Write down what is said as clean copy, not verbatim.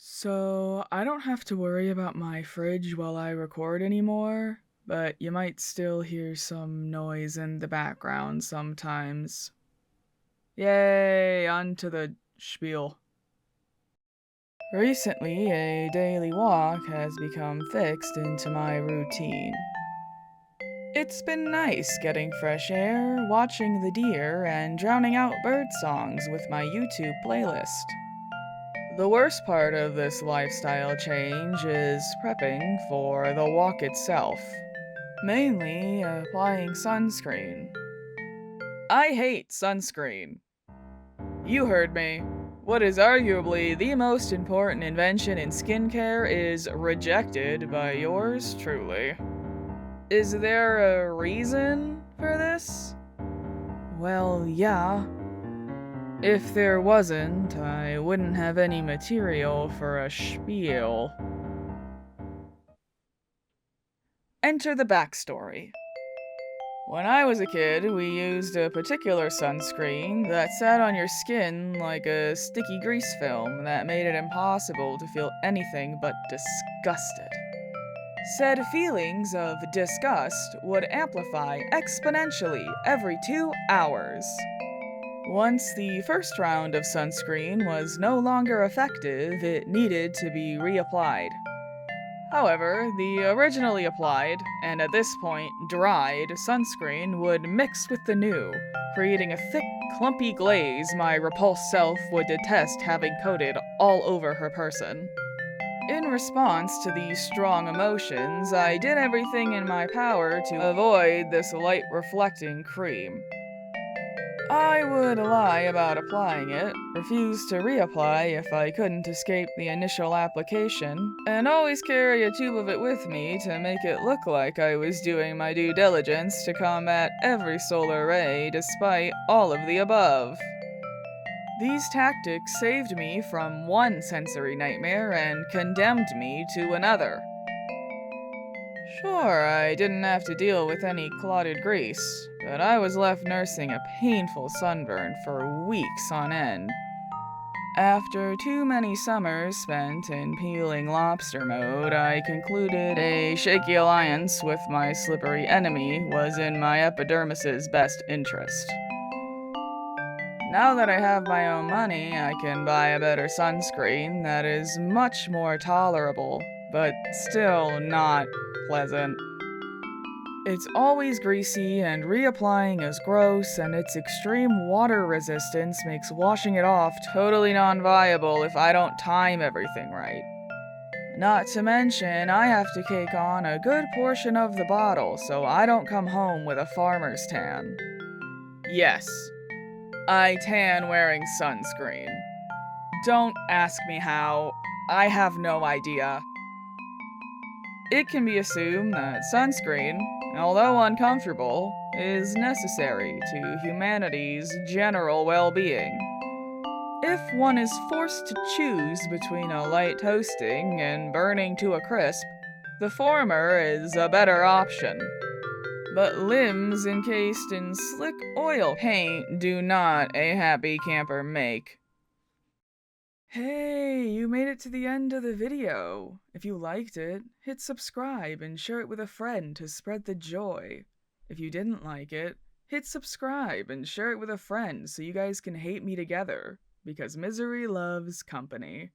So, I don't have to worry about my fridge while I record anymore, but you might still hear some noise in the background sometimes. Yay, on to the spiel. Recently, a daily walk has become fixed into my routine. It's been nice getting fresh air, watching the deer, and drowning out bird songs with my YouTube playlist. The worst part of this lifestyle change is prepping for the walk itself, mainly applying sunscreen. I hate sunscreen. You heard me. What is arguably the most important invention in skincare is rejected by yours truly. Is there a reason for this? Well, yeah. If there wasn't, I wouldn't have any material for a spiel. Enter the backstory. When I was a kid, we used a particular sunscreen that sat on your skin like a sticky grease film that made it impossible to feel anything but disgusted. Said feelings of disgust would amplify exponentially every 2 hours. Once the first round of sunscreen was no longer effective, it needed to be reapplied. However, the originally applied, and at this point dried, sunscreen would mix with the new, creating a thick, clumpy glaze my repulsed self would detest having coated all over her person. In response to these strong emotions, I did everything in my power to avoid this light reflecting cream. I would lie about applying it, refuse to reapply if I couldn't escape the initial application, and always carry a tube of it with me to make it look like I was doing my due diligence to combat every solar ray despite all of the above. These tactics saved me from one sensory nightmare and condemned me to another. Sure, I didn't have to deal with any clotted grease, but I was left nursing a painful sunburn for weeks on end. After too many summers spent in peeling lobster mode, I concluded a shaky alliance with my slippery enemy was in my epidermis's best interest. Now that I have my own money, I can buy a better sunscreen that is much more tolerable, but still not pleasant. It's always greasy, and reapplying is gross, and its extreme water resistance makes washing it off totally non-viable if I don't time everything right. Not to mention, I have to cake on a good portion of the bottle so I don't come home with a farmer's tan. Yes, I tan wearing sunscreen. Don't ask me how. I have no idea. It can be assumed that sunscreen, although uncomfortable, is necessary to humanity's general well-being. If one is forced to choose between a light toasting and burning to a crisp, the former is a better option. But limbs encased in slick oil paint do not a happy camper make. Hey, you made it to the end of the video. If you liked it, hit subscribe and share it with a friend to spread the joy. If you didn't like it, hit subscribe and share it with a friend so you guys can hate me together, because misery loves company.